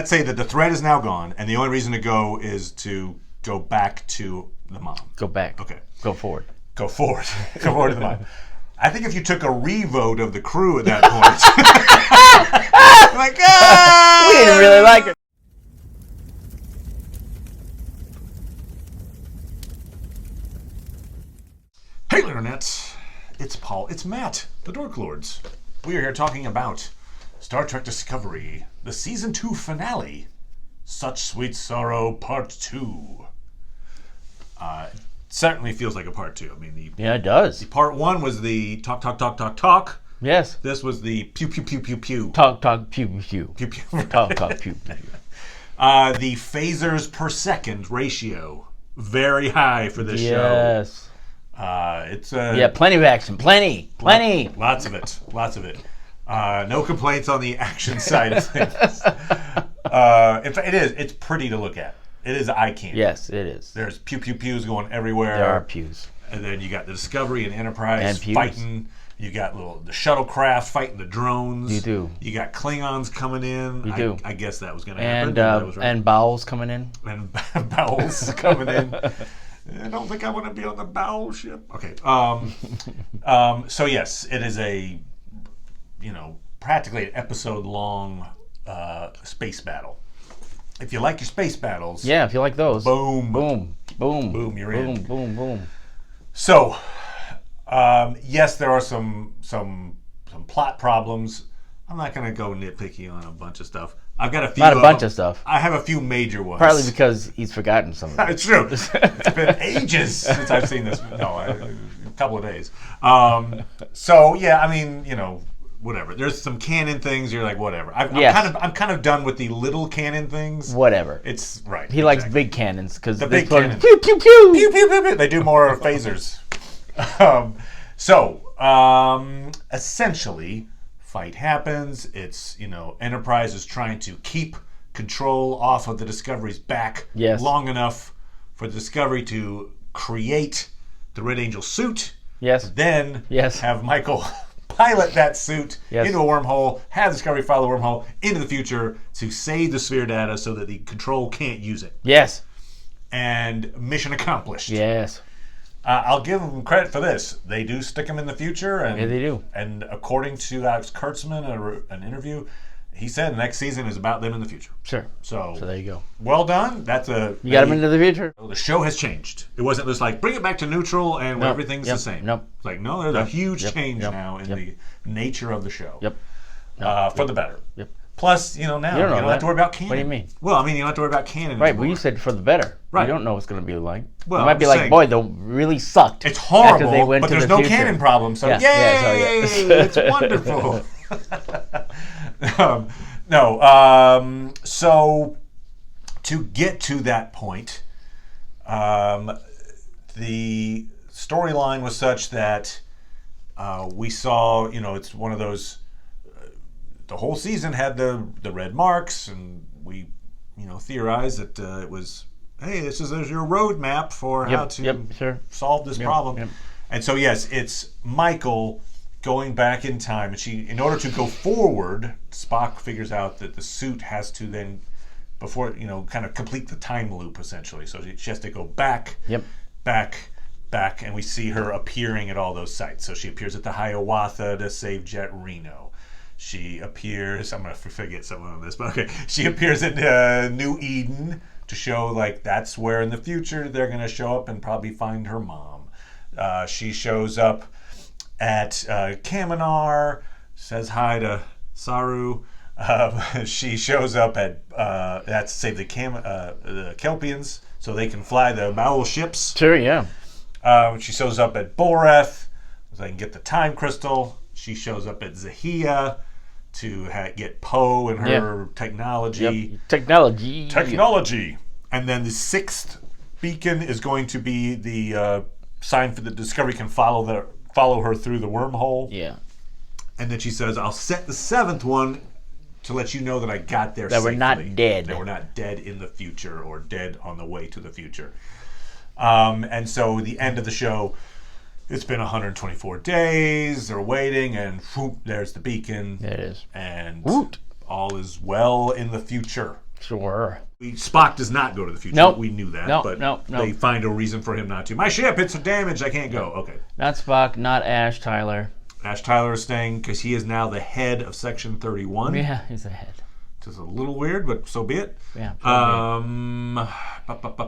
let's say that the thread is now gone, and the only reason to go is to go back to the mom. Go back. Okay. Go forward. Go forward. Go forward to the mom. I think if you took a revote of the crew at that point, like, we didn't really like it. Hey, Internet. It's Paul. It's Matt, the Dork Lords. We are here talking about Star Trek Discovery, the Season 2 finale, Such Sweet Sorrow Part 2. Certainly feels like a Part 2. I mean, Yeah, it does. the Part 1 was the talk, talk, talk, talk, talk. Yes. This was the pew, pew, pew, pew, pew. Talk, pew, pew. Pew, pew. Talk, pew, pew. The phasers per second ratio, very high for this show. Yes. It's Plenty of action. Plenty. Lots of it. No complaints on the action side of things. In fact, it's pretty to look at. It is eye candy. Yes, it is. There's pew pew pews going everywhere. There are pews. And then you got the Discovery and Enterprise And pews. fighting. You got the shuttlecraft fighting the drones. You do. You got Klingons coming in. You do. I guess that was going to happen. That was right. And bowels coming in. And bowels coming in. I don't think I want to be on the bowel ship. Okay. So yes, it is a, practically an episode-long space battle. If you like your space battles, Yeah, if you like those. boom, Boom. Boom. Boom, you're boom, in. Boom, boom. So, yes, there are some plot problems. I'm not going to go nitpicky on a bunch of stuff. I've got a few. Not a bunch of stuff. I have a few major ones. Partly because he's forgotten some of it. It's true. It's been ages since I've seen this. No, a couple of days. So yeah, I mean, whatever. There's some canon things. You're like, whatever. I'm kind of done with the little canon things. Whatever. It's right. He likes big cannons because The big one, cannons. pew pew pew. Pew, pew, pew, pew. They do more phasers. Essentially, fight happens. It's Enterprise is trying to keep control off of the Discovery's back long enough for the Discovery to create the Red Angel suit. Yes. Then Yes. have Michael pilot that suit Yes. into a wormhole, have Discovery follow the wormhole into the future to save the sphere data so that the control can't use it. Yes. And mission accomplished. Yes. I'll give them credit for this. They do stick them in the future. And, Yeah, they do. And according to Alex Kurtzman, an interview, he said the next season is about them in the future. Sure. So there you go. Well done. You got him into the future. The show has changed. It wasn't just like, bring it back to neutral and Nope. everything's Yep. the same. Nope. It's like, no, there's a huge change Yep. now in Yep. the nature of the show. Yep. For the better. Yep. Plus, now you don't have to worry about canon. What do you mean? Well, I mean, you don't have to worry about canon Right, anymore. but you said for the better. Right. You don't know what's going to be like. Well, it might be I'm like, saying- boy, they really sucked. It's horrible, after they went but to there's the no future. canon problem, so Yeah, yay! yeah, so, yeah. It's wonderful. So to get to that point, the storyline was such that we saw, it's one of those. The whole season had the red marks, and we, theorized that it was, hey, this is your roadmap for how to solve this problem. Yep. And so, yes, it's Michael going back in time, and in order to go forward, Spock figures out that the suit has to then, before kind of complete the time loop essentially. So she has to go back, back, and we see her appearing at all those sites. So she appears at the Hiawatha to save Jet Reno. She appears, I'm going to forget someone on this, but okay. She appears in New Eden to show, like, that's where in the future they're going to show up and probably find her mom. She shows up at Kaminar, says hi to Saru. She shows up at, that's to save the Kelpians so they can fly the bowel ships. Sure, yeah. She shows up at Boreth so they can get the time crystal. She shows up at Zahia to get Poe and her technology. Yep. Technology. And then the sixth beacon is going to be the sign for the Discovery can follow her through the wormhole. Yeah. And then she says, I'll set the seventh one to let you know that I got there safely. That we're not dead. That we're not dead in the future or dead on the way to the future. And so the end of the show, it's been 124 days. They're waiting, and whoop, there's the beacon. There it is. And Woot. all is well in the future. Sure. Spock does not go to the future. Nope. We knew that. Nope, but nope. they find a reason for him not to. My ship, it's damaged. I can't go. Okay. Not Spock, not Ash Tyler. Ash Tyler is staying because he is now the head of Section 31. Yeah, he's the head. Which is a little weird, but so be it. Yeah.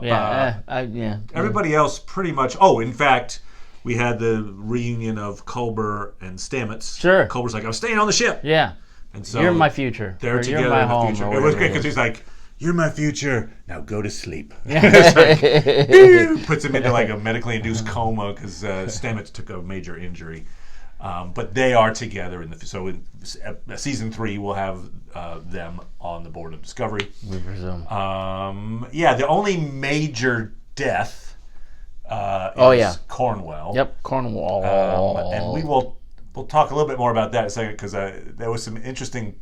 Yeah. Everybody else pretty much. Oh, in fact, we had the reunion of Culber and Stamets. Sure. Culber's like, I'm staying on the ship. Yeah. And so you're my future. They're together you're my in the home. future. It was great because he's like, you're my future. Now go to sleep. Puts him into like a medically induced coma because Stamets took a major injury. But they are together in in season 3 we'll have them on the board of Discovery. We presume. The only major death is Cornwell. Yep, Cornwell. And we'll talk a little bit more about that in a second because there was some interesting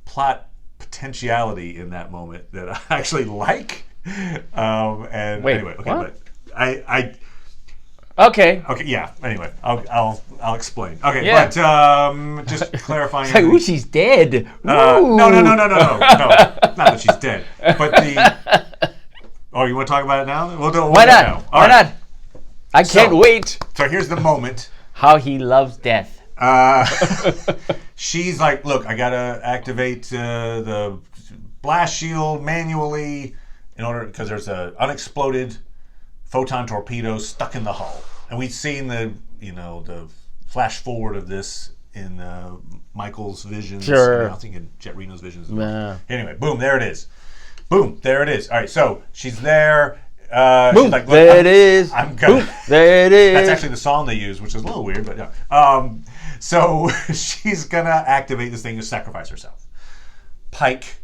plot potentiality in that moment that I actually like. Anyway, okay, what? but Okay. Okay. Yeah. Anyway, I'll explain. Okay. Yeah. But just clarifying. It's like, ooh, she's dead. No. Not that she's dead. But Oh, you want to talk about it now? We'll do it. Why not? Now. Why not? I can't wait. So here's the moment. How he loves death. She's like, look, I gotta activate the blast shield manually in order because there's a unexploded photon torpedo stuck in the hull, and we'd seen the flash forward of this in Michael's visions. Sure. I think in Jet Reno's visions. Yeah. Anyway, boom, there it is. Boom, there it is. All right, so she's there. Boom, she's like, there it is. I'm gonna. Boom, there it is. That's actually the song they use, which is a little weird, but yeah. So she's gonna activate this thing to sacrifice herself. Pike,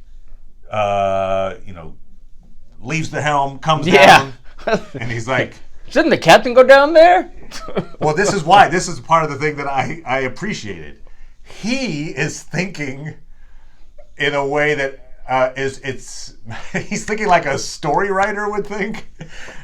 leaves the helm, comes down, and he's like, shouldn't the captain go down there? well, this is why. This is part of the thing that I appreciated. He is thinking in a way that he's thinking like a story writer would think,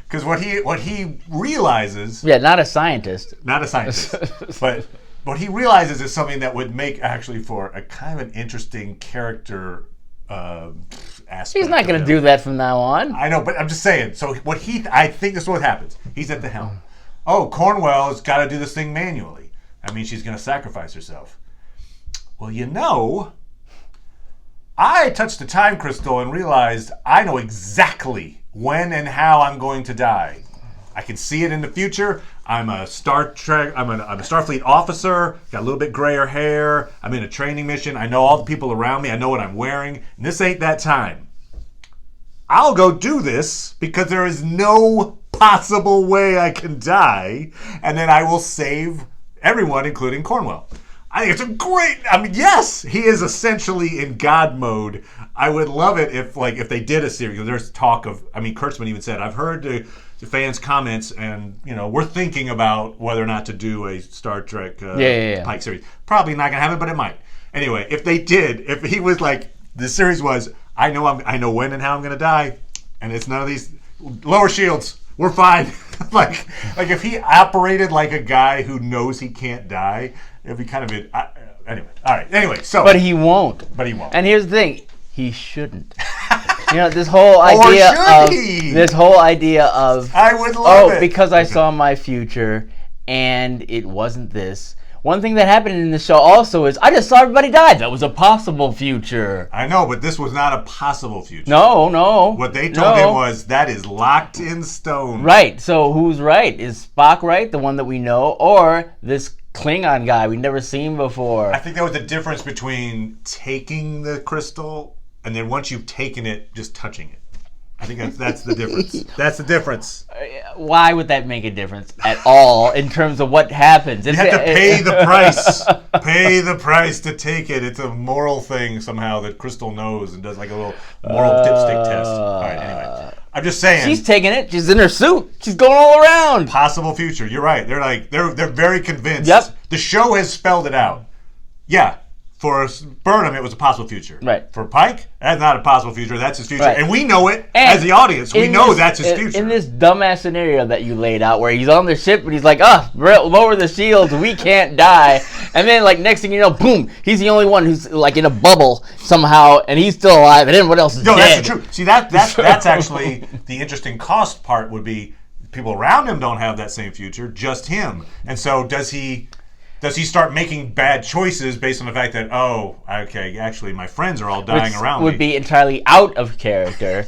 because what he realizes. Yeah, not a scientist. Not a scientist, but what he realizes is something that would make actually for a kind of an interesting character aspect. He's not going to do that from now on. I know, but I'm just saying. So I think this is what happens. He's at the helm. Oh, Cornwell's got to do this thing manually. I mean, she's going to sacrifice herself. Well, I touched a time crystal and realized I know exactly when and how I'm going to die. I can see it in the future. I'm a Star Trek. I'm a Starfleet officer. Got a little bit grayer hair. I'm in a training mission. I know all the people around me. I know what I'm wearing. And this ain't that time. I'll go do this because there is no possible way I can die, and then I will save everyone, including Cornwell. I think it's a great. I mean, yes, he is essentially in God mode. I would love it if they did a series. There's talk of. I mean, Kurtzman even said, I've heard the fans' comments, and we're thinking about whether or not to do a Star Trek Pike series. Probably not gonna happen, but it might. Anyway, if they did, if he was like the series was, I know when and how I'm gonna die, and it's none of these lower shields. We're fine. like if he operated like a guy who knows he can't die, it'd be kind of it. Anyway, all right. Anyway, so. But he won't. And here's the thing: he shouldn't. This whole idea of I would love it. Because I saw my future and it wasn't this. One thing that happened in the show also is I just saw everybody die. That was a possible future. I know, but this was not a possible future. No. What they told him was that is locked in stone. Right. So who's right? Is Spock right, the one that we know, or this Klingon guy we've never seen before? I think there was a difference between taking the crystal and then once you've taken it, just touching it. I think that's the difference. That's the difference. Why would that make a difference at all in terms of what happens? You have to pay the price. Pay the price to take it. It's a moral thing somehow that Crystal knows and does like a little moral dipstick test. All right, anyway. I'm just saying. She's taking it. She's in her suit. She's going all around. Possible future. You're right. They're very convinced. Yep. The show has spelled it out. Yeah. For Burnham, it was a possible future. Right. For Pike, that's not a possible future. That's his future. Right. And we know it as the audience. We know that's his future. In this dumbass scenario that you laid out where he's on the ship and he's like, lower the shields, we can't die. And then, like, next thing you know, boom, he's the only one who's, like, in a bubble somehow, and he's still alive, and everyone else is dead. No, that's the truth. See, that's actually the interesting cost part would be people around him don't have that same future, just him. And so does he start making bad choices based on the fact that, actually my friends are all dying around me? Would be entirely out of character.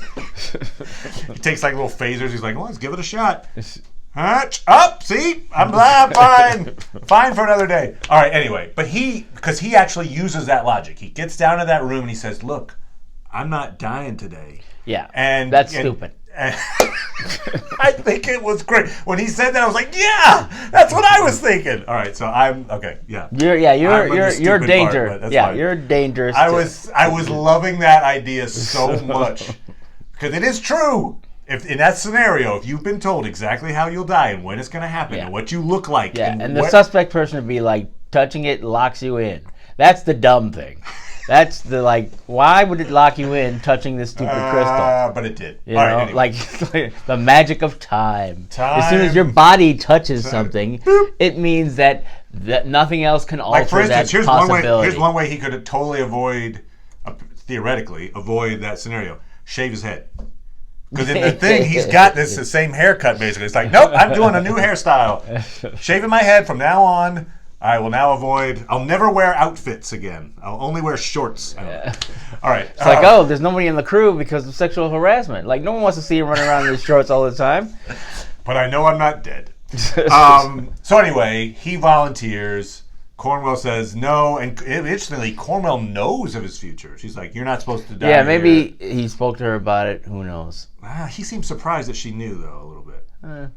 He takes like little phasers. He's like, well, let's give it a shot. Up, see? I'm fine. Fine for another day. All right, anyway. But because he actually uses that logic. He gets down to that room and he says, look, I'm not dying today. Yeah, that's stupid. I think it was great when he said that. I was like, "Yeah, that's what I was thinking." All right, so I'm okay. Yeah, you're dangerous. Fine. You're dangerous. I was loving that idea so much because it is true. If in that scenario, if you've been told exactly how you'll die and when it's going to happen and what you look like, and the suspect person would be like, touching it locks you in. That's the dumb thing. That's the, like, why would it lock you in touching this stupid crystal? But it did. You know, anyway. like the magic of time. As soon as your body touches something, it means that nothing else can alter for instance, that possibility. Here's one way he could totally theoretically avoid that scenario. Shave his head. Because in the thing, he's got the same haircut, basically. It's like, nope, I'm doing a new hairstyle. Shaving my head from now on. I will now I'll never wear outfits again. I'll only wear shorts. All right. It's like, there's nobody in the crew because of sexual harassment. Like, no one wants to see him running around in his shorts all the time. But I know I'm not dead. So anyway, he volunteers. Cornwell says no. And interestingly, Cornwell knows of his future. She's like, you're not supposed to die. Yeah, maybe he spoke to her about it. Who knows? He seems surprised that she knew, though, a little bit.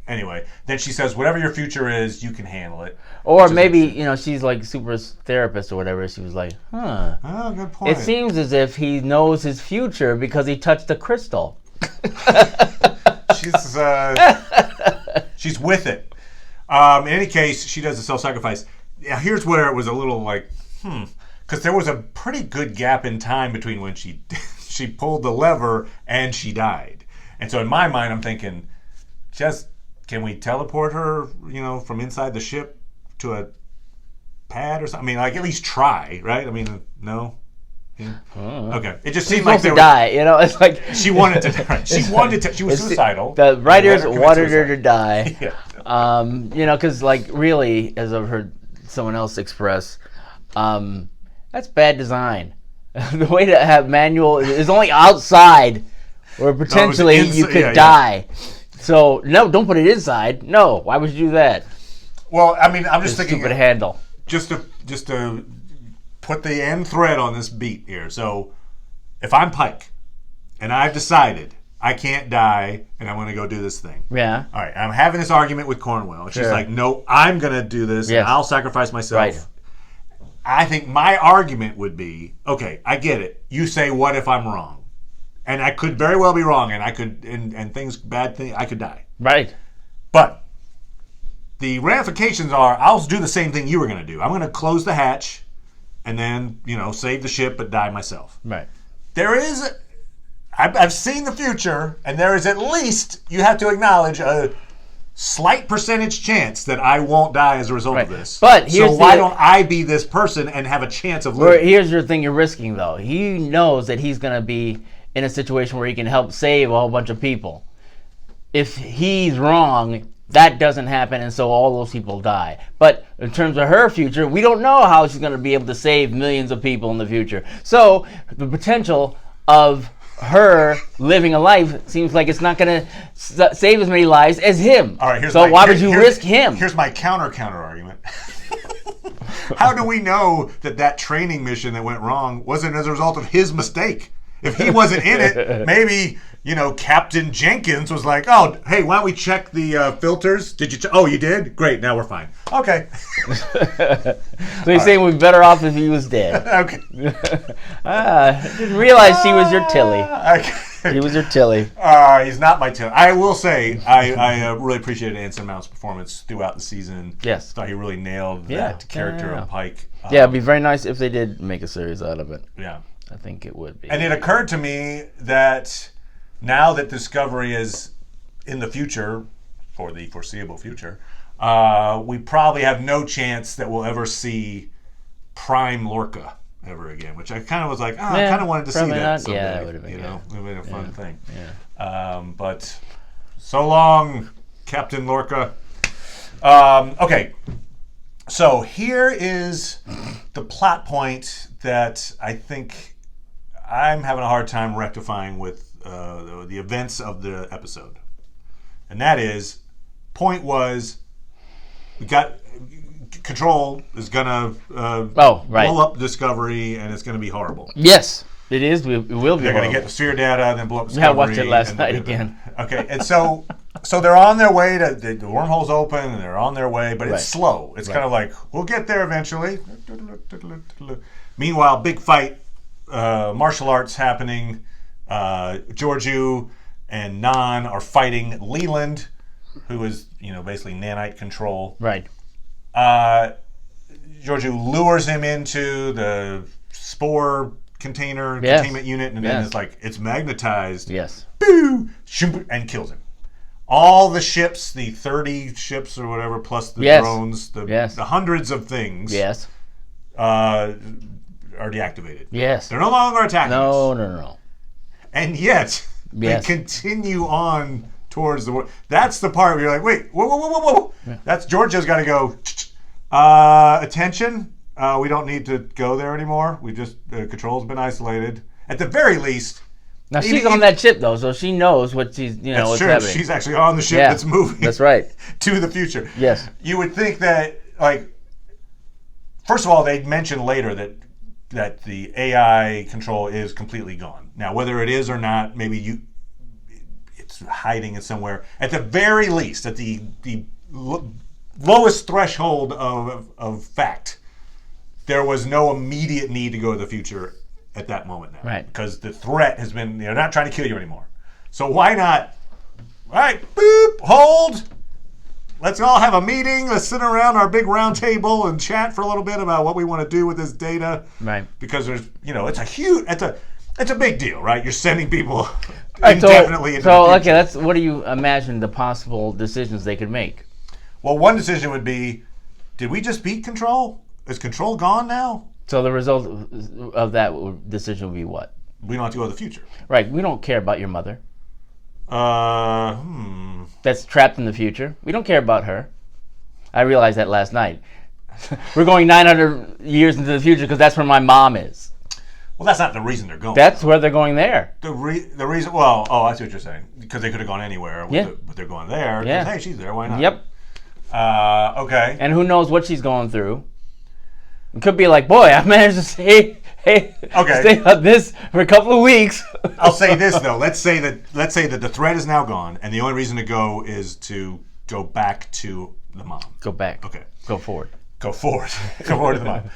Anyway, then she says, whatever your future is, you can handle it. Or maybe, she's like super therapist or whatever. She was like, Oh, good point. It seems as if he knows his future because he touched a crystal. She's with it. In any case, she does the self-sacrifice. Yeah, here's where it was a little like, because there was a pretty good gap in time between when she pulled the lever and she died. And so in my mind, I'm thinking, can we teleport her, from inside the ship to a pad or something? I mean, like, at least try, right? I mean, no? Yeah. Okay. It just seemed like they die, it's like... She wanted to die. She was suicidal. The writers wanted her to die. Yeah. Because, like, really, as I've heard someone else express, that's bad design. The way to have manual is only outside where potentially you could die. So, no, don't put it inside. No, why would you do that? Well, I mean, I'm just thinking... Stupid handle. Just to put the end thread on this beat here. So, if I'm Pike, and I've decided I can't die, and I'm going to go do this thing. Yeah. All right, I'm having this argument with Cornwell. And she's like, no, I'm going to do this, and I'll sacrifice myself. Right. I think my argument would be, okay, I get it. You say, what if I'm wrong? And I could very well be wrong, and I could, and I could die. Right. But the ramifications are, I'll do the same thing you were going to do. I'm going to close the hatch, and then, save the ship, but die myself. Right. There is, I've seen the future, and there is at least, you have to acknowledge, a slight percentage chance that I won't die as a result of this. But so why don't I be this person and have a chance of living? Here's your thing you're risking, though. He knows that he's going to be in a situation where he can help save a whole bunch of people. If he's wrong, that doesn't happen, and so all those people die. But in terms of her future, we don't know how she's going to be able to save millions of people in the future. So the potential of her living a life seems like it's not going to save as many lives as him. All right, so why would you risk him? Here's my counter argument. How do we know that training mission that went wrong wasn't as a result of his mistake? If he wasn't in it, maybe, Captain Jenkins was like, oh, hey, why don't we check the filters? Did you oh, you did? Great, now we're fine. Okay. So you're saying we'd be better off if he was dead. Okay. I didn't realize she was your Tilly. Okay. He was your Tilly. He's not my Tilly. I will say, I really appreciated Anson Mount's performance throughout the season. Yes. Thought he really nailed that character of Pike. Yeah, it'd be very nice if they did make a series out of it. Yeah. I think it would be. And it occurred to me that now that Discovery is in the future, for the foreseeable future, we probably have no chance that we'll ever see Prime Lorca ever again, which I kind of was like, I kind of wanted to see that someday. Yeah, that would have been, it would have been a fun thing. Yeah. But so long, Captain Lorca. Okay, so here is the plot point that I think I'm having a hard time rectifying with the events of the episode. And that is, point was, we got Control is gonna blow up Discovery, and it's gonna be horrible. Yes, it is. It will be. They're horrible. gonna get the sphere data, and then blow up Discovery. Yeah, I watched it last night again. Okay, and so they're on their way to the wormhole's open, and they're on their way, but it's slow. It's kind of like, we'll get there eventually. Meanwhile, big fight, martial arts happening. Georgiou and Nan are fighting Leland, who is basically nanite control. Right. Georgiou lures him into the spore containment unit, and then it's magnetized. Yes. Boo! And kills him. All the ships, the 30 ships or whatever, plus the drones, the hundreds of things, are deactivated. Yes. They're no longer attacking us. No. And yet, they continue on towards the... That's the part where you're like, wait, whoa. Yeah. That's Georgia's got to go, attention, we don't need to go there anymore. We just, Control's been isolated. At the very least... Now, she's on that ship, though, so she knows what she's, that's what's true. happening. She's actually on the ship that's moving. That's right. To the future. Yes. You would think that, first of all, they'd mention later that the AI Control is completely gone. Now, whether it is or not, maybe it's hiding it somewhere. At the very least, at the lowest threshold of fact, there was no immediate need to go to the future at that moment now. Right. Because the threat has been, they're not trying to kill you anymore. So why not, all right, boop, hold. Let's all have a meeting. Let's sit around our big round table and chat for a little bit about what we want to do with this data. Right. Because there's, it's a big deal, right? You're sending people indefinitely into the future. Okay, what do you imagine the possible decisions they could make? Well, one decision would be, did we just beat Control? Is Control gone now? So the result of that decision would be what? We don't have to go to the future. Right. We don't care about your mother. That's trapped in the future. We don't care about her. I realized that last night. We're going 900 years into the future because that's where my mom is. Well, that's not the reason they're going. That's where they're going there. The reason, I see what you're saying. Because they could have gone anywhere, but they're going there. Yeah. Hey, she's there. Why not? Yep. Okay. And who knows what she's going through. It could be like, boy, I managed to stay on this for a couple of weeks. I'll say this though. Let's say that the threat is now gone, and the only reason to go is to go back to the mom. Go back. Okay. Go forward. Go forward. Go forward to the mom.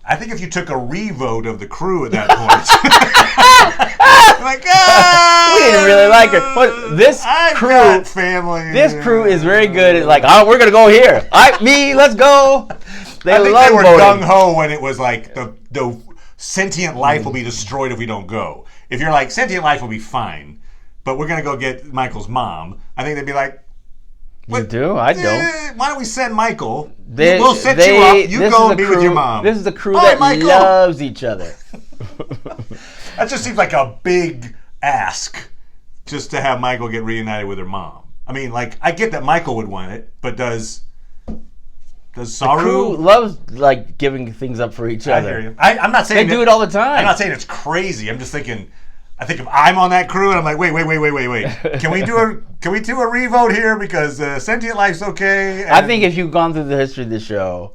I think if you took a revote of the crew at that point, we didn't really like her. But this crew is very good at we're gonna go here. Let's go. I think they were gung-ho when it was like the sentient life will be destroyed if we don't go. If you're like, sentient life will be fine, but we're going to go get Michael's mom, I think they'd be like, you do? I don't. Why don't we send Michael? We'll set you up. You go and be with your mom. This is a crew that loves each other. That just seems like a big ask just to have Michael get reunited with her mom. I mean, I get that Michael would want it, but does Saru? The crew loves giving things up for each other. I hear you. I'm not saying they do it all the time. I'm not saying it's crazy. I'm just thinking. I think if I'm on that crew and I'm like, wait. Can we do a revote here because sentient life's okay? I think if you've gone through the history of the show,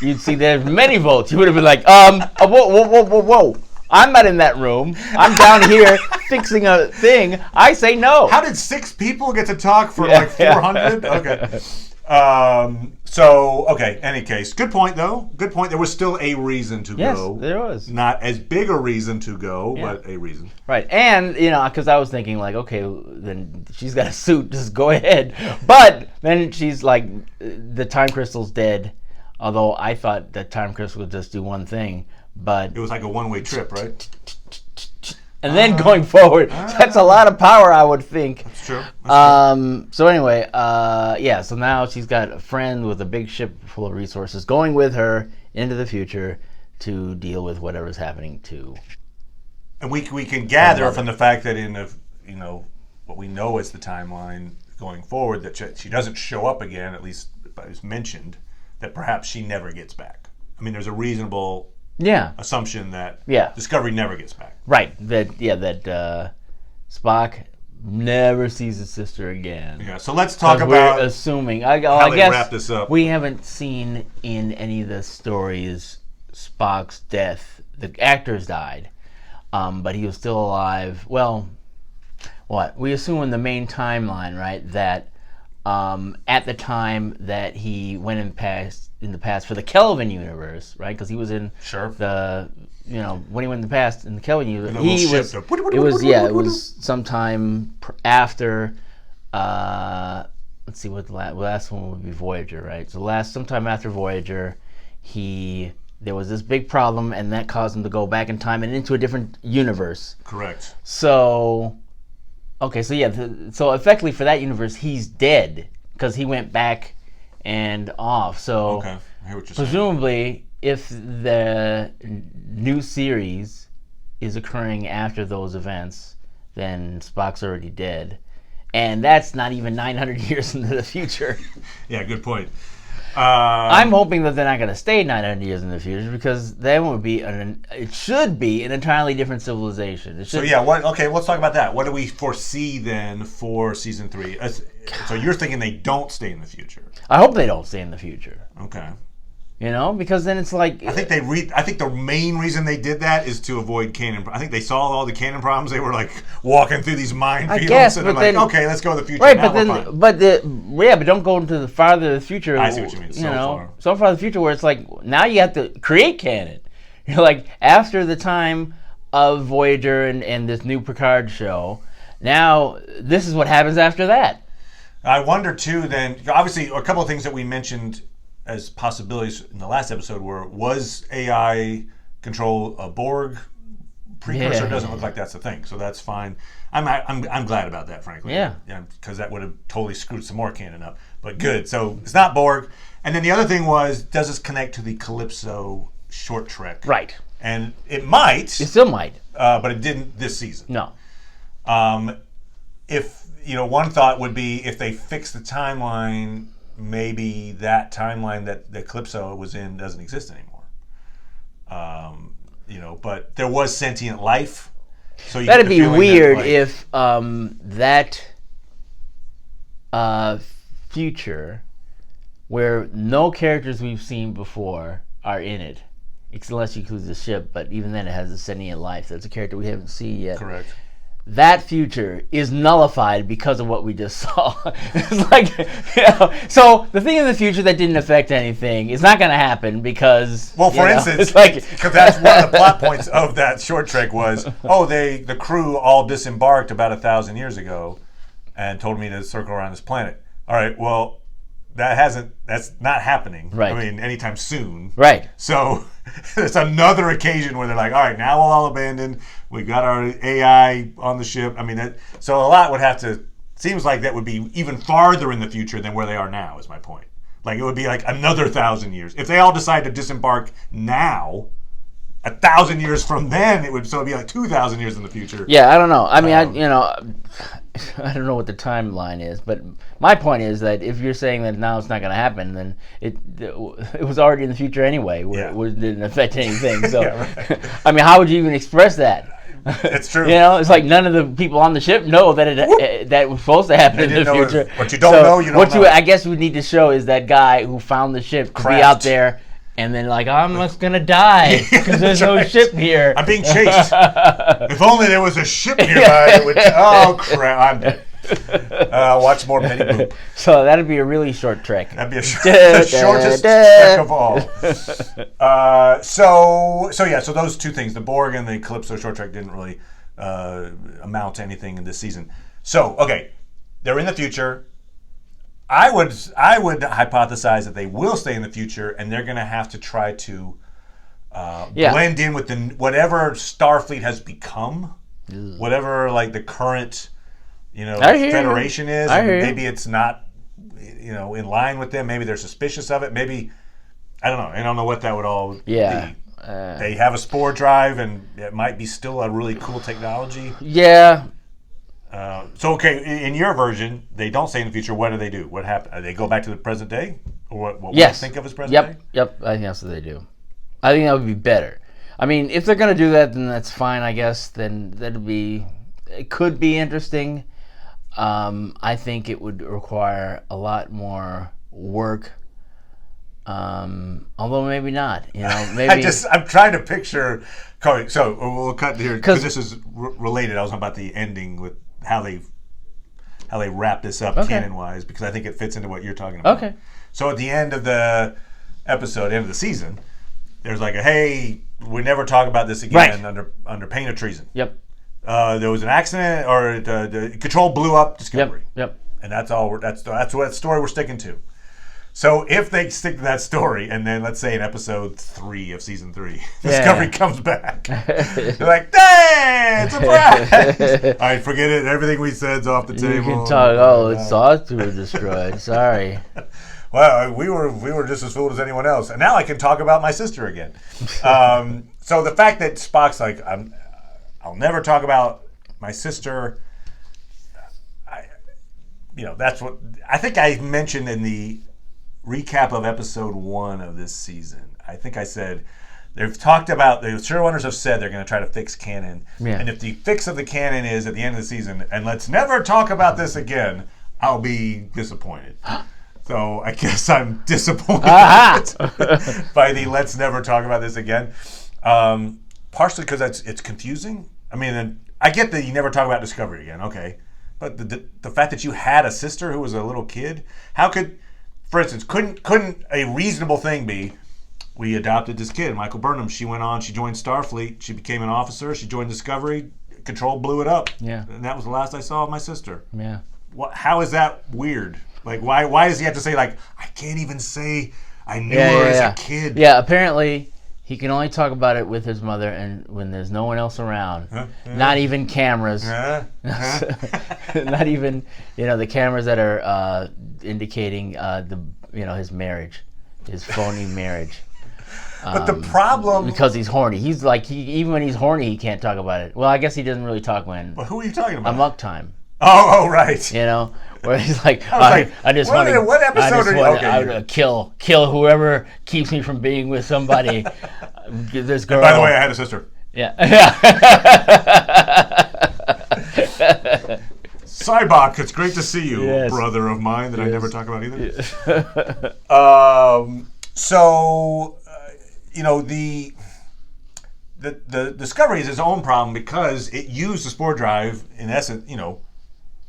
you'd see there's many votes. You would have been like, whoa. I'm not in that room. I'm down here fixing a thing. I say no. How did 6 people get to talk for 400? Okay. So, okay, any case. Good point, though. Good point. There was still a reason to go. Yes, there was. Not as big a reason to go, Yeah. but a reason. Right, and, because I was thinking, like, okay, then she's got a suit, just go ahead. But then she's like, the time crystal's dead, although I thought that time crystal would just do one thing, but... It was like a one-way trip, right? And then going forward, that's a lot of power, I would think. That's true. That's true. So anyway, so now she's got a friend with a big ship full of resources going with her into the future to deal with whatever's happening to. And we can gather from the fact that in what we know as the timeline going forward, that she doesn't show up again, at least it's mentioned, that perhaps she never gets back. I mean, there's a reasonable assumption that Discovery never gets back. Right. That Spock never sees his sister again. Yeah. So let's talk about we're assuming. how I guess wrap this up. We haven't seen in any of the stories Spock's death. The actor's died, but he was still alive. Well, what we assume in the main timeline, right? That at the time that he went in the past for the Kelvin universe, right? Because he was in the when he went in the past in the Kelvin universe, it was sometime after. Let's see what the last one would be, Voyager, right? So sometime after Voyager, there was this big problem, and that caused him to go back in time and into a different universe. Correct. So. Okay, so effectively for that universe, he's dead because he went back and off. So okay, I hear what you're presumably, if the new series is occurring after those events, then Spock's already dead, and that's not even 900 years into the future. Yeah, good point. I'm hoping that they're not going to stay 900 years in the future, because then would be it should be an entirely different civilization. So let's talk about that. What do we foresee then for season 3? So you're thinking they don't stay in the future? I hope they don't stay in the future. Okay. Because then it's like I think the main reason they did that is to avoid canon. I think they saw all the canon problems. They were like walking through these minefields, and they're like, okay, let's go to the future. Right, now but don't go into the farther the future. I see what you mean. So far the future, where it's like now you have to create canon. You're like, after the time of Voyager and this new Picard show, now this is what happens after that. I wonder too. Then obviously a couple of things that we mentioned as possibilities in the last episode was AI control a Borg precursor? It doesn't look like that's a thing, so that's fine. I'm glad about that, frankly. Yeah, because that would have totally screwed some more canon up. But good. So it's not Borg. And then the other thing was, does this connect to the Calypso short trek? Right. And it might. It still might. But it didn't this season. No. If one thought would be, if they fix the timeline, maybe that timeline that the Calypso was in doesn't exist anymore. But there was sentient life. So that'd be weird if that future where no characters we've seen before are in it, unless you include the ship, but even then it has a sentient life. That's a character we haven't seen yet. Correct. That future is nullified because of what we just saw. It's like, so the thing in the future that didn't affect anything is not going to happen because. Well, for instance, because that's one of the plot points of that short trek was, the crew all disembarked about 1,000 years ago, and told me to circle around this planet. All right, well, that's not happening. Right. I mean, anytime soon. Right. So it's another occasion where they're like, all right, now we'll all abandon. We got our AI on the ship. I mean, so a lot would have to. Seems like that would be even farther in the future than where they are now. Is my point. Like it would be like another 1,000 years if they all decide to disembark now. 1,000 years from then, it would be like 2,000 years in the future. Yeah, I don't know. I mean, I don't know what the timeline is, but my point is that if you're saying that now it's not going to happen, then it was already in the future anyway, where it didn't affect anything. So, I mean, how would you even express that? It's true. It's like none of the people on the ship know that that was supposed to happen in the future. What you don't know, you don't know. I guess we need to show is that guy who found the ship to be out there. And then, I'm just going to die because there's no ship here. I'm being chased. If only there was a ship nearby. Oh, crap. I'm dead. Watch more Betty Boop. So that'd be a really short trek. That'd be the shortest trek of all. So those two things, the Borg and the Calypso short trek, didn't really amount to anything in this season. So, okay, they're in the future. I would hypothesize that they will stay in the future, and they're going to have to try to blend in with whatever Starfleet has become, whatever like the current, Federation is. Maybe it's not, in line with them. Maybe they're suspicious of it. Maybe I don't know. I don't know what that would all be. They have a spore drive, and it might be still a really cool technology. Yeah. In your version, they don't stay in the future. What do? What happen? They go back to the present day, or what we think of as present day? Yep. I think that's what they do. I think that would be better. I mean, if they're going to do that, then that's fine, I guess. Then it could be interesting. I think it would require a lot more work. Although maybe not. Maybe I'm trying to picture. So we'll cut here because this is related. I was about the ending with how they wrap this up canon-wise, because I think it fits into what you're talking about. Okay. So at the end of the episode, end of the season, there's like we never talk about this again under pain of treason. Yep. There was an accident, or the control blew up Discovery. Yep. And that's all. That's what story we're sticking to. So if they stick to that story, and then let's say in episode 3 of season 3, Discovery comes back, they're like, "Dang, surprise!" All right, forget it. Everything we said's off the table. You can talk. It's thoughts were destroyed. Sorry. Well, we were just as fooled as anyone else, and now I can talk about my sister again. So the fact that Spock's like, I'll never talk about my sister. That's what I think I mentioned in the recap of episode 1 of this season. I think I said they've talked about, the showrunners have said they're going to try to fix canon. Yeah. And if the fix of the canon is at the end of the season, and let's never talk about this again, I'll be disappointed. So I guess I'm disappointed by the let's never talk about this again. Partially because it's confusing. I mean, I get that you never talk about Discovery again, okay. But the fact that you had a sister who was a little kid, how could... For instance, couldn't a reasonable thing be, we adopted this kid, Michael Burnham. She went on, she joined Starfleet, she became an officer, she joined Discovery, Control blew it up. Yeah. And that was the last I saw of my sister. Yeah. How is that weird? Like, why does he have to say, like, I can't even say I knew her as a kid? Yeah, apparently he can only talk about it with his mother and when there's no one else around. Not even cameras. Not even, the cameras that are indicating his marriage, his phony marriage. But the problem... Because he's horny. He's like, even when he's horny, he can't talk about it. Well, I guess he doesn't really talk when... But who are you talking about? Amok time. Oh, right. Where he's like, I just want to... What episode are you... Okay. Kill whoever keeps me from being with somebody. This girl... And by the way, I had a sister. Yeah. Cybok, it's great to see you, brother of mine that I never talk about either. The Discovery is its own problem because it used the spore drive, in essence,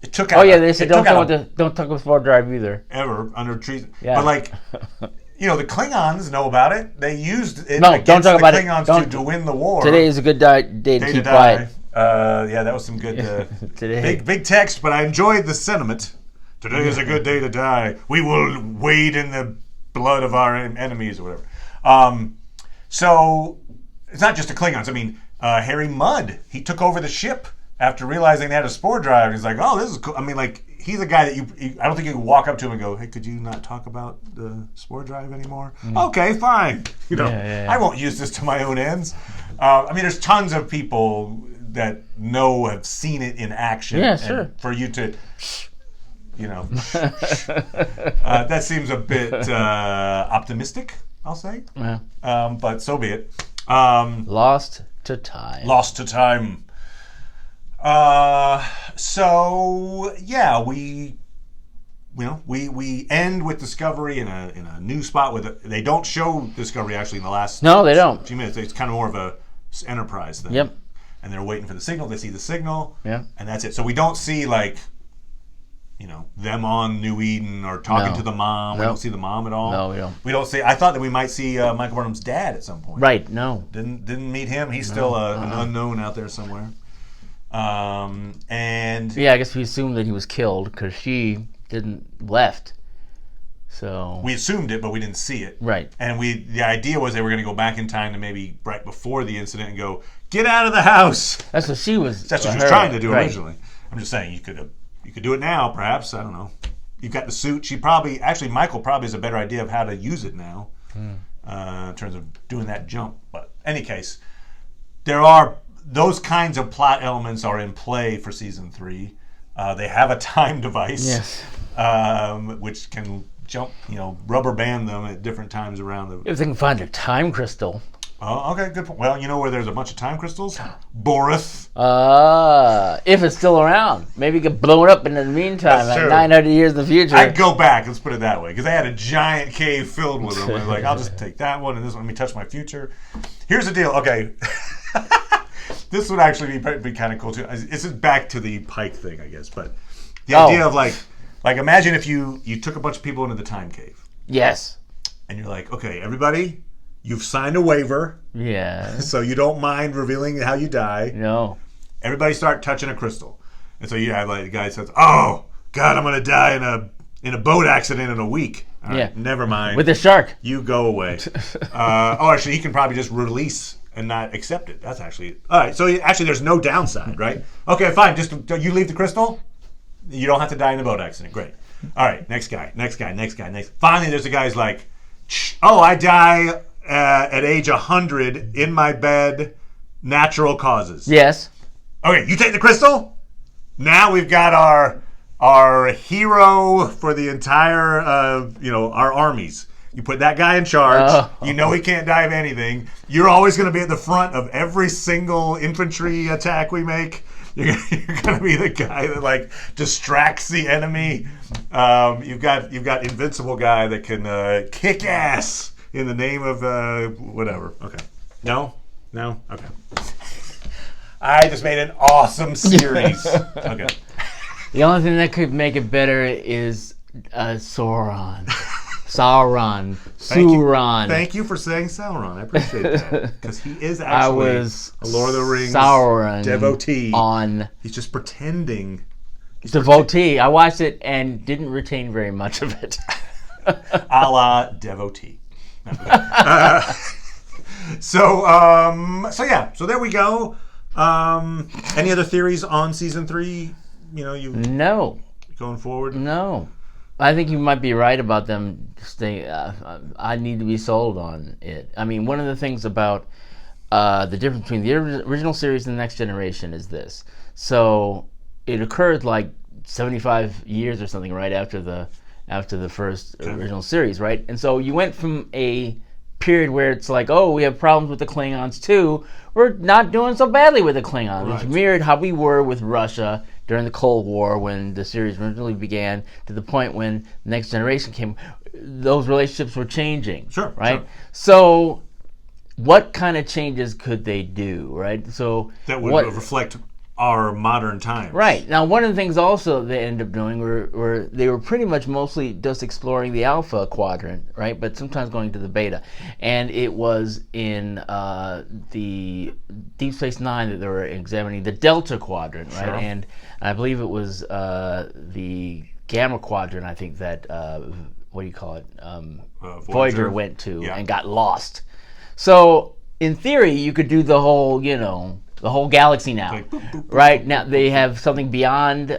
it took out... Oh, yeah, they said don't talk about spore drive either. Ever, under treason. Yeah. But, the Klingons know about it. They used it against don't talk about Klingons to win the war. Today is a good day to keep quiet. That was some good big text, but I enjoyed the sentiment. Today is a good day to die. We will wade in the blood of our enemies, or whatever. So it's not just the Klingons. I mean, Harry Mudd, he took over the ship after realizing they had a spore drive. He's like, oh, this is cool. I mean, like, he's a guy that I don't think you can walk up to him and go, hey, could you not talk about the spore drive anymore? Okay, fine. I won't use this to my own ends. There's tons of people that have seen it in action. Yeah, sure. And for you to, that seems a bit optimistic, I'll say. Yeah. But so be it. Lost to time. We end with Discovery in a new spot. They don't show Discovery actually in the last No, they don't. few minutes. It's kind of more of a Enterprise thing. Yep. And they're waiting for the signal. They see the signal. Yeah. And that's it. So we don't see them on New Eden or talking No. to the mom. We Nope. don't see the mom at all. No, we don't. We don't see. I thought that we might see Michael Burnham's dad at some point. Right? No. Didn't meet him. He's still an unknown out there somewhere. And Yeah, I guess we assumed that he was killed because she didn't left. So we assumed it, but we didn't see it. right. And the idea was they were going to go back in time to maybe right before the incident and go, get out of the house. That's what she was. That's what she was trying to do originally. I'm just saying you could do it now, perhaps. I don't know. You've got the suit. Michael probably has a better idea of how to use it now in terms of doing that jump. But in any case, those kinds of plot elements are in play for season 3. They have a time device, Yes. which can jump, rubber band them at different times around the. If they can find a time crystal. Oh, okay, good point. Well, you know where there's a bunch of time crystals? Boris. If it's still around. Maybe you could blow it up in the meantime, That's true. 900 years in the future. I'd go back, let's put it that way, because they had a giant cave filled with them. I was like, I'll just take that one and this one. Let me touch my future. Here's the deal. Okay. This would actually be kind of cool, too. This is back to the Pike thing, I guess. But the idea of, like imagine if you took a bunch of people into the time cave. Yes. And you're like, okay, everybody, you've signed a waiver, Yeah. so you don't mind revealing how you die. No. Everybody start touching a crystal. And so you have the guy says, oh, God, I'm going to die in a boat accident in a week. All right, Yeah. never mind. With a shark. You go away. Actually, he can probably just release and not accept it. That's actually... All right, so actually there's no downside, right? Okay, fine. Just you leave the crystal. You don't have to die in a boat accident. Great. All right, next guy. Finally, there's a guy who's like, oh, I die at age 100 in my bed, natural causes. Yes. Okay, you take the crystal. Now we've got our hero for the entire, our armies. You put that guy in charge. Oh. You know he can't die of anything. You're always going to be at the front of every single infantry attack we make. You're going to be the guy that distracts the enemy. You've got invincible guy that can kick ass in the name of whatever. Okay. No. Okay. I just made an awesome series. Okay. The only thing that could make it better is Sauron. Sauron. Thank you for saying Sauron. I appreciate that. Because he is actually a Lord of the Rings Sauron devotee. He's just pretending. Devotee. I watched it and didn't retain very much of it. A la devotee. So there we go. Any other theories on season 3? No. Going forward? No. I think you might be right about them staying. I need to be sold on it. I mean, one of the things about the difference between the original series and the Next Generation is this. So it occurred 75 years or something right after the first original series, right? And so you went from a period where it's like, oh, we have problems with the Klingons too. We're not doing so badly with the Klingons. Right. Which mirrored how we were with Russia during the Cold War when the series originally began, to the point when the Next Generation came. Those relationships were changing. Sure. Right? Sure. So what kind of changes could they do, right? So that would reflect our modern times. Right. Now, one of the things also they ended up doing were they were pretty much mostly just exploring the Alpha Quadrant, right? But sometimes going to the Beta. And it was in the Deep Space Nine that they were examining the Delta Quadrant, right? Sure. And I believe it was the Gamma Quadrant, I think, that, what do you call it? Voyager went to and got lost. So, in theory, you could do the whole, the whole galaxy now, boop, boop, boop, right? boop, Now they have something beyond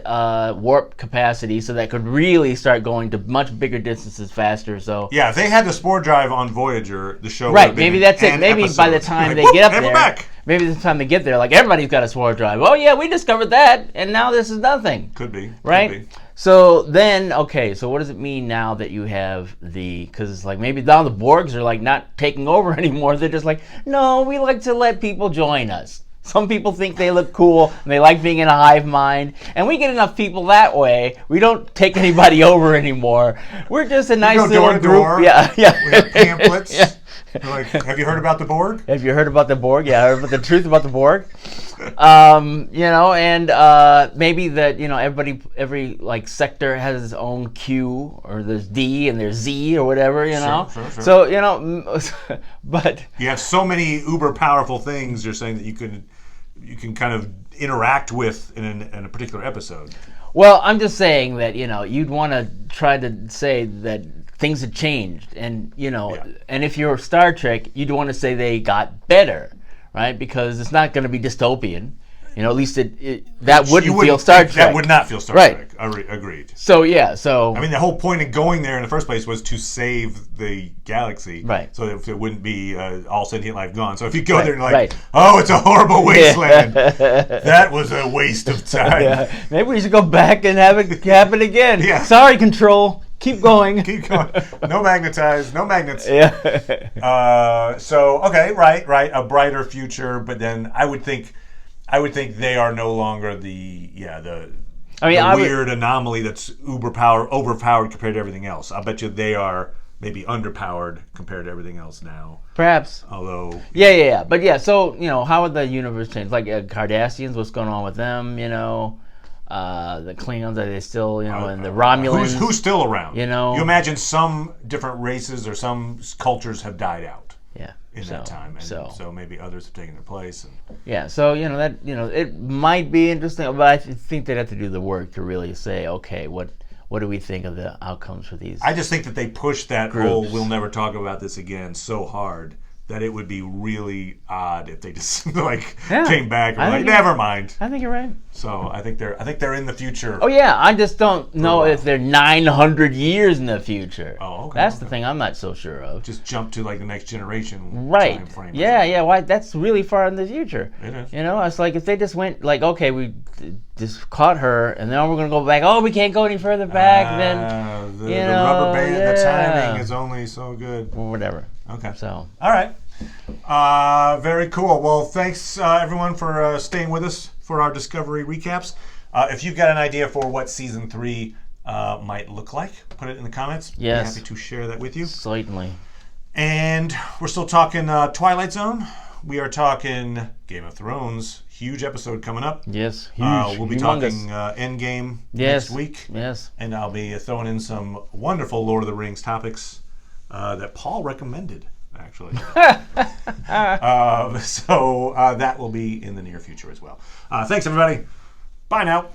warp capacity, so that could really start going to much bigger distances faster. So yeah, if they had the spore drive on Voyager, the show right, maybe that's it. Maybe by the time they get up there, maybe by the time they get there, everybody's got a spore drive. Oh yeah, we discovered that, and now this is nothing. Could be right. Could be. So then, okay, so what does it mean now that you have because it's maybe now the Borgs are not taking over anymore. They're just no, we like to let people join us. Some people think they look cool and they like being in a hive mind, and we get enough people that way. We don't take anybody over anymore. We're just a nice little group. Door. Yeah. We have pamphlets. Yeah. Like, have you heard about the Borg? Have you heard about the Borg? Yeah, I heard about the truth about the Borg. And maybe that every like sector has its own Q, or there's D and there's Z or whatever. Sure. So but you have so many uber powerful things. You're saying that you can kind of interact with in a particular episode. Well, I'm just saying that you'd want to try to say that things have changed, and and if you're Star Trek, you'd want to say they got better, right? Because it's not going to be dystopian. At least that wouldn't feel Star Trek. That would not feel Star Trek. Agreed. So I mean, the whole point of going there in the first place was to save the galaxy, right? So if it wouldn't be all sentient life gone. So if you go there and oh, it's a horrible wasteland, that was a waste of time. Yeah. Maybe we should go back and have it happen again. Yeah. Sorry, Control. Keep going. Keep going. No magnetized. No magnets. Yeah. So okay, right. A brighter future, but then I would think they are no longer the weird anomaly that's overpowered compared to everything else. I bet you they are maybe underpowered compared to everything else now. Perhaps. Although. Yeah. But yeah, so how would the universe change? Like Cardassians, what's going on with them? The Klingons, are they still and the Romulans? Who's still around? You imagine some different races or some cultures have died out. Yeah. In that time, and so maybe others have taken their place. Yeah, so it might be interesting, but I think they'd have to do the work to really say, okay, what do we think of the outcomes for these? I just think that they pushed that whole "we'll never talk about this again" so hard that it would be really odd if they just came back and were like, never mind. I think you're right. So I think they're in the future. Oh yeah, I just don't know if they're 900 years in the future. Oh, okay. That's the thing I'm not so sure of. Just jump to the next generation. Right. Time frame. Yeah. Why? That's really far in the future. It is. It's like if they just went okay, we just caught her, and then we're gonna go back. Oh, we can't go any further back. Then the rubber band, the timing is only so good. Or whatever. Okay. So. All right. Very cool. Well, thanks everyone for staying with us for our Discovery recaps. If you've got an idea for what season 3 might look like, put it in the comments. Yes. Be happy to share that with you. Certainly. And we're still talking Twilight Zone. We are talking Game of Thrones. Huge episode coming up. Yes, huge. We'll be talking Endgame next week. Yes. And I'll be throwing in some wonderful Lord of the Rings topics that Paul recommended, actually. So that will be in the near future as well. Thanks, everybody. Bye now.